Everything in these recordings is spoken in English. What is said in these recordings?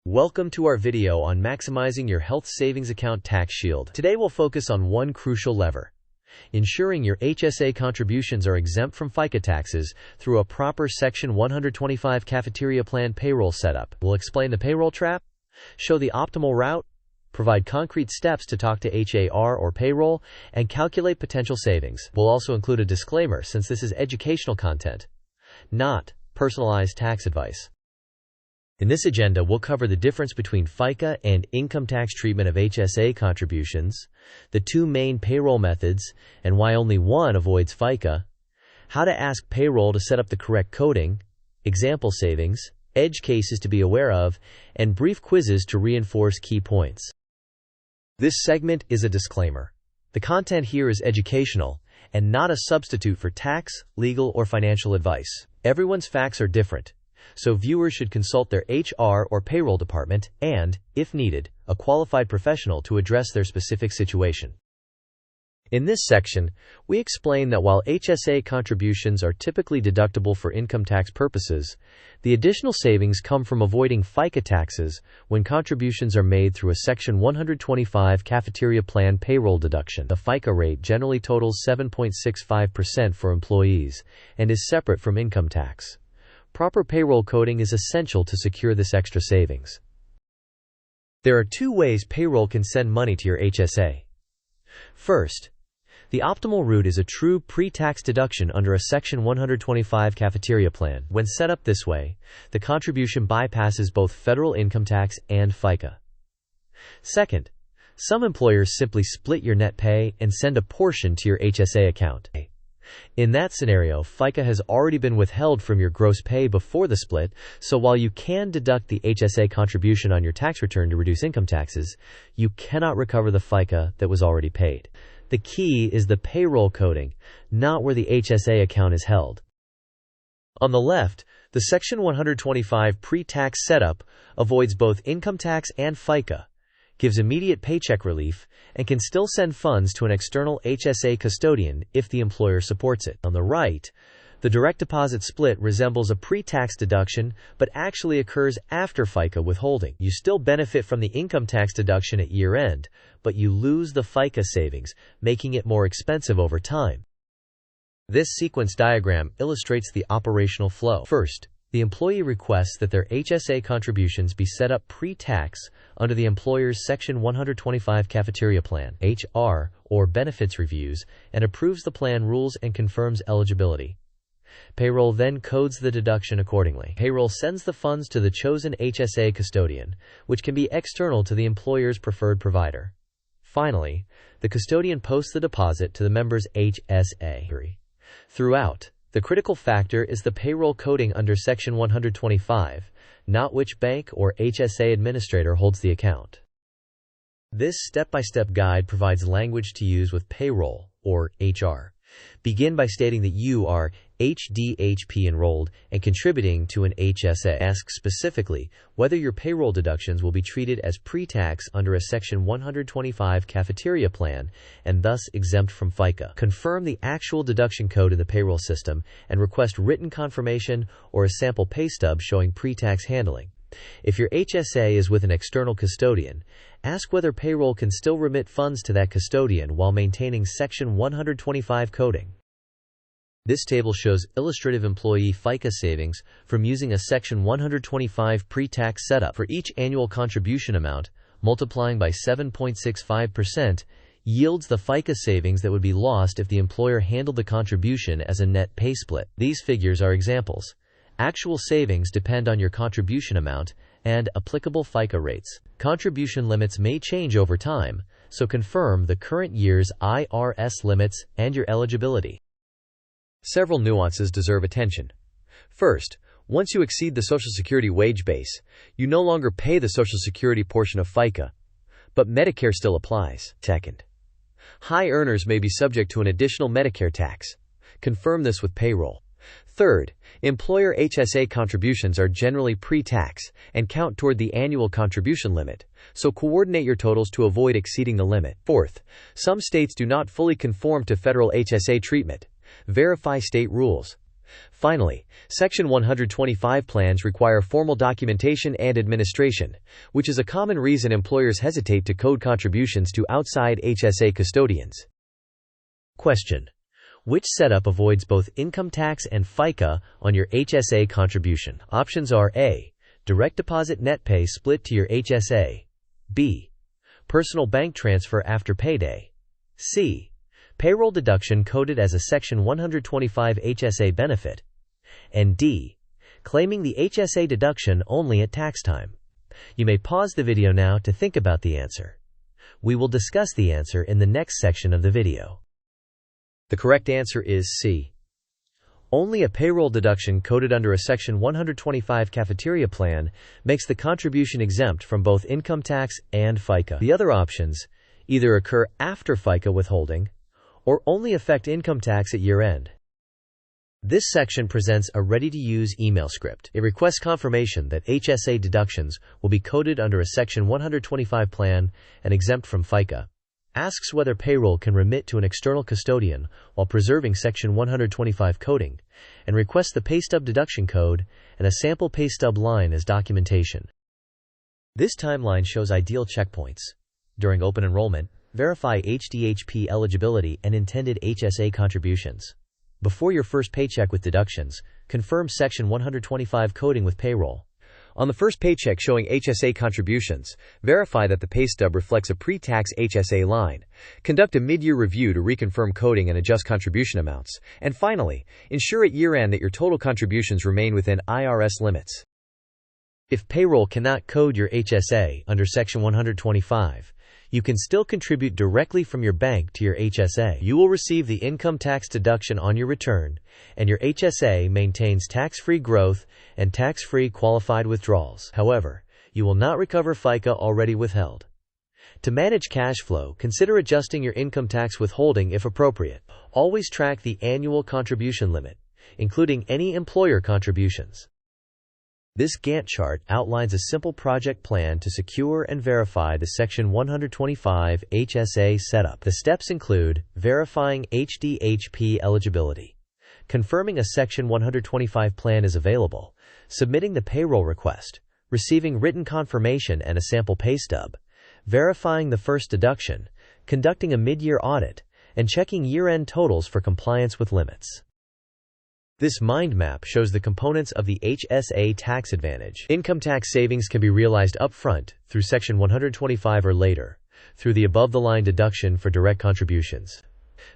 Welcome to our video on maximizing your health savings account tax shield. Today we'll focus on one crucial lever: ensuring your HSA contributions are exempt from FICA taxes through a proper Section 125 Cafeteria Plan payroll setup. We'll explain the payroll trap, show the optimal route, provide concrete steps to talk to HAR or payroll, and calculate potential savings. We'll also include a disclaimer since this is educational content, not personalized tax advice. In this agenda, we'll cover the difference between FICA and income tax treatment of HSA contributions, the two main payroll methods, and why only one avoids FICA, how to ask payroll to set up the correct coding, example savings, edge cases to be aware of, and brief quizzes to reinforce key points. This segment is a disclaimer. The content here is educational and not a substitute for tax, legal, or financial advice. Everyone's facts are different, so viewers should consult their HR or payroll department and, if needed, a qualified professional to address their specific situation. In this section, we explain that while HSA contributions are typically deductible for income tax purposes, the additional savings come from avoiding FICA taxes when contributions are made through a Section 125 Cafeteria Plan payroll deduction. The FICA rate generally totals 7.65% for employees and is separate from income tax. Proper payroll coding is essential to secure this extra savings. There are two ways payroll can send money to your HSA. First, the optimal route is a true pre-tax deduction under a Section 125 Cafeteria Plan. When set up this way, the contribution bypasses both federal income tax and FICA. Second, some employers simply split your net pay and send a portion to your HSA account. In that scenario, FICA has already been withheld from your gross pay before the split, so while you can deduct the HSA contribution on your tax return to reduce income taxes, you cannot recover the FICA that was already paid. The key is the payroll coding, not where the HSA account is held. On the left, the Section 125 pre-tax setup avoids both income tax and FICA, gives immediate paycheck relief, and can still send funds to an external HSA custodian if the employer supports it. On the right, the direct deposit split resembles a pre-tax deduction but actually occurs after FICA withholding. You still benefit from the income tax deduction at year-end, but you lose the FICA savings, making it more expensive over time. This sequence diagram illustrates the operational flow. First, the employee requests that their HSA contributions be set up pre-tax under the employer's Section 125 Cafeteria Plan (HR) or benefits reviews and approves the plan rules and confirms eligibility. Payroll then codes the deduction accordingly. Payroll sends the funds to the chosen HSA custodian, which can be external to the employer's preferred provider. Finally, the custodian posts the deposit to the member's HSA. Throughout, the critical factor is the payroll coding under Section 125, not which bank or HSA administrator holds the account. This step-by-step guide provides language to use with payroll, or HR. Begin by stating that you are HDHP enrolled and contributing to an HSA. Ask specifically whether your payroll deductions will be treated as pre-tax under a Section 125 Cafeteria Plan and thus exempt from FICA. Confirm the actual deduction code in the payroll system and request written confirmation or a sample pay stub showing pre-tax handling. If your HSA is with an external custodian, ask whether payroll can still remit funds to that custodian while maintaining Section 125 coding. This table shows illustrative employee FICA savings from using a Section 125 pre-tax setup. For each annual contribution amount, multiplying by 7.65% yields the FICA savings that would be lost if the employer handled the contribution as a net pay split. These figures are examples. Actual savings depend on your contribution amount and applicable FICA rates. Contribution limits may change over time, so confirm the current year's IRS limits and your eligibility. Several nuances deserve attention. First, once you exceed the Social Security wage base, you no longer pay the Social Security portion of FICA, but Medicare still applies. Second, high earners may be subject to an additional Medicare tax. Confirm this with payroll. Third, employer HSA contributions are generally pre-tax and count toward the annual contribution limit, so coordinate your totals to avoid exceeding the limit. Fourth, some states do not fully conform to federal HSA treatment. Verify state rules. Finally, Section 125 plans require formal documentation and administration, which is a common reason employers hesitate to code contributions to outside HSA custodians. Question: which setup avoids both income tax and FICA on your HSA contribution? Options are A. Direct deposit net pay split to your HSA. B. Personal bank transfer after payday. C. Payroll deduction coded as a Section 125 HSA benefit. And D. Claiming the HSA deduction only at tax time. You may pause the video now to think about the answer. We will discuss the answer in the next section of the video. The correct answer is C. Only a payroll deduction coded under a Section 125 Cafeteria Plan makes the contribution exempt from both income tax and FICA. The other options either occur after FICA withholding or only affect income tax at year-end. This section presents a ready-to-use email script. It requests confirmation that HSA deductions will be coded under a Section 125 plan and exempt from FICA. Asks whether payroll can remit to an external custodian while preserving Section 125 coding, and requests the paystub deduction code and a sample paystub line as documentation. This timeline shows ideal checkpoints. During open enrollment, verify HDHP eligibility and intended HSA contributions. Before your first paycheck with deductions, confirm Section 125 coding with payroll. On the first paycheck showing HSA contributions, verify that the pay stub reflects a pre-tax HSA line. Conduct a mid-year review to reconfirm coding and adjust contribution amounts. And finally, ensure at year-end that your total contributions remain within IRS limits. If payroll cannot code your HSA under Section 125, you can still contribute directly from your bank to your HSA. You will receive the income tax deduction on your return, and your HSA maintains tax-free growth and tax-free qualified withdrawals. However, you will not recover FICA already withheld. To manage cash flow, consider adjusting your income tax withholding if appropriate. Always track the annual contribution limit, including any employer contributions. This Gantt chart outlines a simple project plan to secure and verify the Section 125 HSA setup. The steps include verifying HDHP eligibility, confirming a Section 125 plan is available, submitting the payroll request, receiving written confirmation and a sample pay stub, verifying the first deduction, conducting a mid-year audit, and checking year-end totals for compliance with limits. This mind map shows the components of the HSA tax advantage. Income tax savings can be realized upfront through Section 125 or later, through the above-the-line deduction for direct contributions.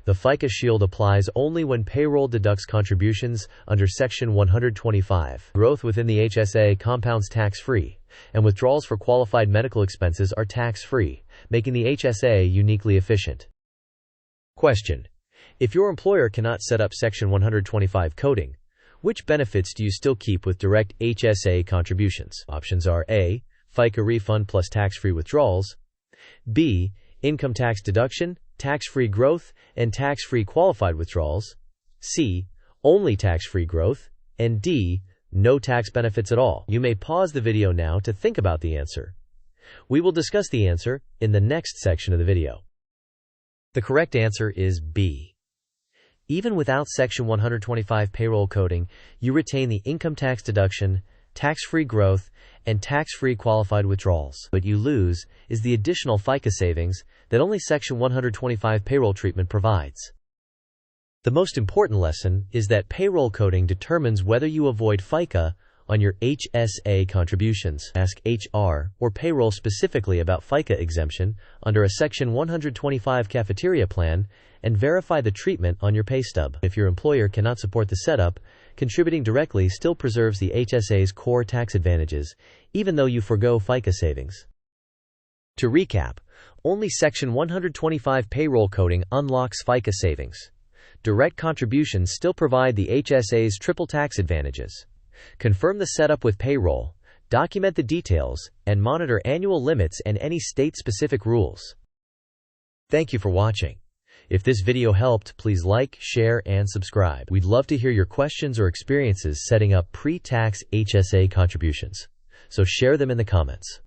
The FICA shield applies only when payroll deducts contributions under Section 125. Growth within the HSA compounds tax-free, and withdrawals for qualified medical expenses are tax-free, making the HSA uniquely efficient. Question: if your employer cannot set up Section 125 coding, which benefits do you still keep with direct HSA contributions? Options are A. FICA refund plus tax-free withdrawals, B. Income tax deduction, tax-free growth, and tax-free qualified withdrawals, C. Only tax-free growth, and D. No tax benefits at all. You may pause the video now to think about the answer. We will discuss the answer in the next section of the video. The correct answer is B. Even without Section 125 payroll coding, you retain the income tax deduction, tax-free growth, and tax-free qualified withdrawals. What you lose is the additional FICA savings that only Section 125 payroll treatment provides. The most important lesson is that payroll coding determines whether you avoid FICA on your HSA contributions. Ask HR or payroll specifically about FICA exemption under a Section 125 Cafeteria Plan and verify the treatment on your pay stub. If your employer cannot support the setup, contributing directly still preserves the HSA's core tax advantages, even though you forgo FICA savings. To recap, only Section 125 payroll coding unlocks FICA savings. Direct contributions still provide the HSA's triple tax advantages. Confirm the setup with payroll, document the details, and monitor annual limits and any state-specific rules. Thank you for watching. If this video helped, please like, share, and subscribe. We'd love to hear your questions or experiences setting up pre-tax HSA contributions, so share them in the comments.